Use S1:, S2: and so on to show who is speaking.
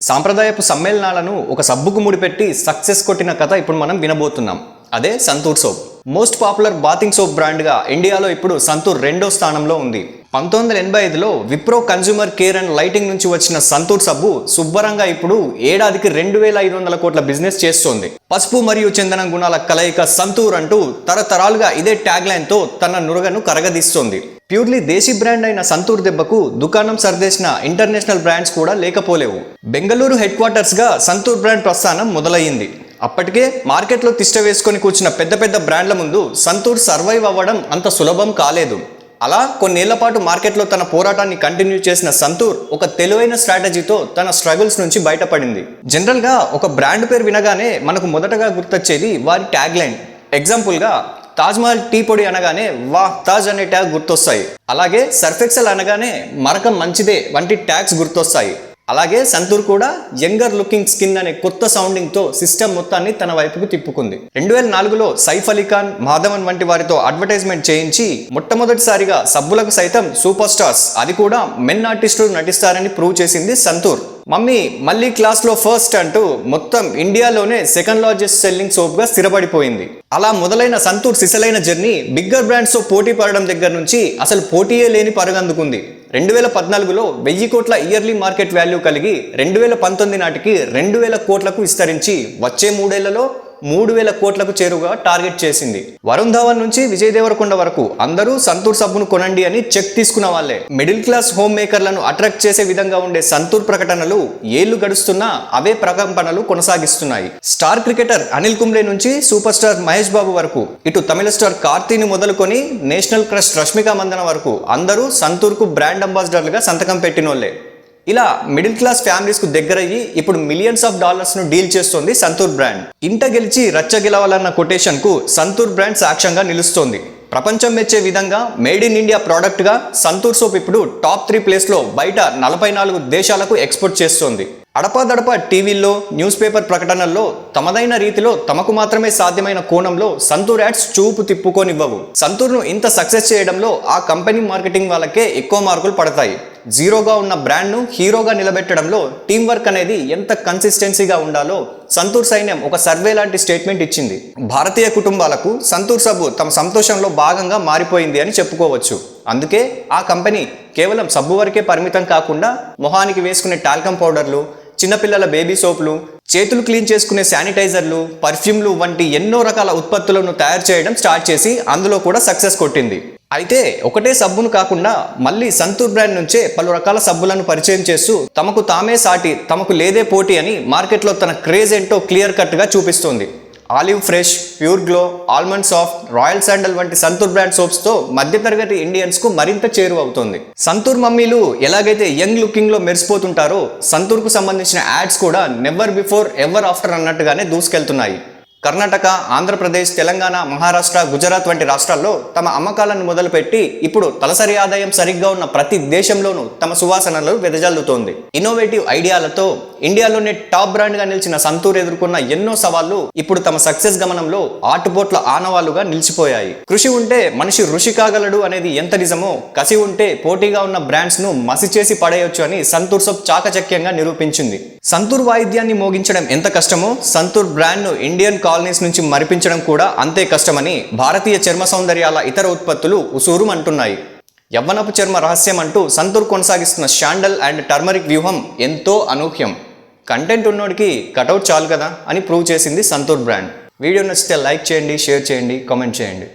S1: సాంప్రదాయపు సమ్మేళనాలను ఒక సబ్బుకు ముడిపెట్టి సక్సెస్ కొట్టిన కథ ఇప్పుడు మనం వినబోతున్నాం. అదే Santoor soap. Most popular bathing soap బ్రాండ్గా ఇండియాలో ఇప్పుడు సంతూర్ రెండో స్థానంలో ఉంది. 1985లో Wipro consumer care and lighting నుంచి వచ్చిన సంతూర్ సబ్బు శుభ్రంగా ఇప్పుడు ఏడాదికి 2500 కోట్ల బిజినెస్ చేస్తోంది. పసుపు మరియు చందనం గుణాల కలయిక సంతూర్ అంటూ తరతరాలుగా ఇదే ట్యాగ్ లైన్ తో తన నురగను కరగదీస్తోంది. ప్యూర్లీ దేశీ బ్రాండ్ అయిన సంతూర్ దెబ్బకు దుకాణం సర్దేసిన ఇంటర్నేషనల్ బ్రాండ్స్ కూడా లేకపోలేవు. బెంగళూరు హెడ్ క్వార్టర్స్ గా సంతూర్ బ్రాండ్ ప్రస్థానం మొదలయ్యింది. అప్పటికే మార్కెట్లో తిష్ట వేసుకొని కూర్చున్న పెద్ద పెద్ద బ్రాండ్ల ముందు సంతూర్ సర్వైవ్ అవ్వడం అంత సులభం కాలేదు. అలా కొన్నేళ్ల పాటు మార్కెట్లో తన పోరాటాన్ని కంటిన్యూ చేసిన సంతూర్ ఒక తెలివైన స్ట్రాటజీతో తన స్ట్రగుల్స్ నుంచి బయటపడింది. జనరల్గా ఒక బ్రాండ్ పేరు వినగానే మనకు మొదటగా గుర్తొచ్చేది వారి ట్యాగ్ లైన్. ఎగ్జాంపుల్గా తాజ్మహల్ టీ పొడి అనగానే వాహ్ తాజ్ అనే ట్యాగ్ గుర్తొస్తాయి. అలాగే సర్ఫెక్సెల్ అనగానే మరకం మంచిదే వంటి ట్యాగ్స్ గుర్తొస్తాయి. అలాగే సంతూర్ కూడా యంగర్ లుకింగ్ స్కిన్ అనే కొత్త సౌండింగ్ తో సిస్టమ్ మొత్తాన్ని తన వైపుకు తిప్పుకుంది. 2004లో సైఫ్ అలీ ఖాన్, మాధవన్ వంటి వారితో అడ్వర్టైజ్మెంట్ చేయించి మొట్టమొదటిసారిగా సబ్బులకు సైతం సూపర్ స్టార్స్, అది కూడా మెన్ ఆర్టిస్టులు నటిస్తారని ప్రూవ్ చేసింది సంతూర్. మమ్మీ మళ్ళీ క్లాస్ లో ఫస్ట్ అంటూ మొత్తం ఇండియాలోనే సెకండ్ లార్జెస్ట్ సెల్లింగ్ సోప్ గా స్థిరపడిపోయింది. అలా మొదలైన సంతూర్ సిసలైన జర్నీ బిగ్గర్ బ్రాండ్స్ తో పోటీ పడడం దగ్గర నుంచి అసలు పోటీయే లేని పరుగందుకుంది. 2014లో 1000 కోట్ల ఇయర్లీ మార్కెట్ వాల్యూ కలిగి 2019 నాటికి 2000 కోట్లకు విస్తరించి వచ్చే 3 ఏళ్లలో 3000 కోట్లకు చేరువగా టార్గెట్ చేసింది. వరుణ్ ధావన్ నుంచి విజయ్ దేవరకొండ వరకు అందరూ సంతూర్ సబ్బును కొనండి అని చెక్ తీసుకున్న వాళ్ళే. మిడిల్ క్లాస్ హోమ్ మేకర్లను అట్రాక్ట్ చేసే విధంగా ఉండే సంతూర్ ప్రకటనలు ఏళ్లు గడుస్తున్నా అవే ప్రకంపనలు కొనసాగిస్తున్నాయి. స్టార్ క్రికెటర్ అనిల్ కుంబ్లే నుంచి సూపర్ స్టార్ మహేష్ బాబు వరకు, ఇటు తమిళ స్టార్ కార్తీని మొదలుకొని నేషనల్ క్రష్ రష్మిక మందన వరకు అందరూ సంతూర్ కు బ్రాండ్ అంబాసిడర్లుగా సంతకం పెట్టినోళ్లే. ఇలా మిడిల్ క్లాస్ ఫ్యామిలీస్ కు దగ్గరయ్యి ఇప్పుడు మిలియన్స్ ఆఫ్ డాలర్స్ ను డీల్ చేస్తోంది సంతూర్ బ్రాండ్. ఇంట గెలిచి రచ్చ గెలవాలన్న కొటేషన్ కు సంతూర్ బ్రాండ్ సాక్ష్యంగా నిలుస్తోంది. ప్రపంచం మెచ్చే విధంగా మేడ్ ఇన్ ఇండియా ప్రోడక్ట్ గా సంతూర్ సోప్ ఇప్పుడు టాప్ 3 ప్లేస్ లో బయట 44 దేశాలకు ఎక్స్పోర్ట్ చేస్తోంది. అడపాదడపా టీవీల్లో, న్యూస్ పేపర్ ప్రకటనల్లో తమదైన రీతిలో తమకు మాత్రమే సాధ్యమైన కోణంలో సంతూర్ యాడ్స్ చూపు తిప్పుకోనివ్వవు. సంతూర్ను ఇంత సక్సెస్ చేయడంలో ఆ కంపెనీ మార్కెటింగ్ వాళ్ళకే ఎక్కువ మార్కులు పడతాయి. జీరోగా ఉన్న బ్రాండ్ను హీరోగా నిలబెట్టడంలో టీం వర్క్ అనేది ఎంత కన్సిస్టెన్సీగా ఉండాలో సంతూర్ సైన్యం ఒక సర్వే లాంటి స్టేట్మెంట్ ఇచ్చింది. భారతీయ కుటుంబాలకు సంతూర్ సబ్బు తమ సంతోషంలో భాగంగా మారిపోయింది అని చెప్పుకోవచ్చు. అందుకే ఆ కంపెనీ కేవలం సబ్బు వరకే పరిమితం కాకుండా మొహానికి వేసుకునే టాల్కమ్ పౌడర్లు, చిన్నపిల్లల బేబీ సోపులు, చేతులు క్లీన్ చేసుకునే శానిటైజర్లు, పర్ఫ్యూమ్లు వంటి ఎన్నో రకాల ఉత్పత్తులను తయారు చేయడం స్టార్ట్ చేసి అందులో కూడా సక్సెస్ కొట్టింది. అయితే ఒకటే సబ్బును కాకుండా మళ్ళీ సంతూర్ బ్రాండ్ నుంచే పలు రకాల సబ్బులను పరిచయం చేస్తూ తమకు తామే సాటి, తమకు లేదే పోటీ అని మార్కెట్లో తన క్రేజ్ ఏంటో క్లియర్ కట్ గా చూపిస్తోంది. Olive fresh, pure glow, almond soft, royal sandal వంటి సంతూర్ బ్రాండ్ సోప్స్ తో మధ్యతరగతి ఇండియన్స్ కు మరింత చేరువవుతోంది. సంతూర్ మమ్మీలు ఎలాగైతే యంగ్ లుకింగ్ లో మెరిసిపోతుంటారో సంతూర్ కు సంబంధించిన యాడ్స్ కూడా నెవర్ బిఫోర్ ఎవర్ ఆఫ్టర్ అన్నట్టుగానే దూసుకెళ్తున్నాయి. కర్ణాటక, ఆంధ్రప్రదేశ్, తెలంగాణ, మహారాష్ట్ర, గుజరాత్ వంటి రాష్ట్రాల్లో తమ అమ్మకాలను మొదలుపెట్టి ఇప్పుడు తలసరి ఆదాయం సరిగ్గా ఉన్న ప్రతి దేశంలోనూ తమ సువాసనలు వెదజల్లుతోంది. ఇన్నోవేటివ్ ఐడియాలతో ఇండియాలోనే టాప్ బ్రాండ్ గా నిలిచిన సంతూర్ ఎదుర్కొన్న ఎన్నో సవాళ్లు ఇప్పుడు తమ సక్సెస్ గమనంలో ఆటుపోట్ల ఆనవాళ్లుగా నిలిచిపోయాయి. కృషి ఉంటే మనిషి ఋషి కాగలడు అనేది ఎంత నిజమో, కసి ఉంటే పోటీగా ఉన్న బ్రాండ్స్ ను మసి చేసి పడేయొచ్చు అని సంతూర్ సోప్ చాకచక్యంగా నిరూపించింది. సంతూర్ వాయిద్యాన్ని మోగించడం ఎంత కష్టమో సంతూర్ బ్రాండ్ ను ఇండియన్ కాలనీస్ నుంచి మరిపించడం కూడా అంతే కష్టమని భారతీయ చర్మ సౌందర్యాల ఇతర ఉత్పత్తులు ఉసూరు అంటున్నాయి. యవ్వనపు చర్మ రహస్యం అంటూ సంతూర్ కొనసాగిస్తున్న శాండల్ అండ్ టర్మరిక్ వ్యూహం ఎంతో అనూహ్యం. కంటెంట్ ఉన్నోడికి కటౌట్ చాలు కదా అని ప్రూవ్ చేసింది సంతూర్ బ్రాండ్. వీడియో నచ్చితే లైక్ చేయండి, షేర్ చేయండి, కామెంట్ చేయండి.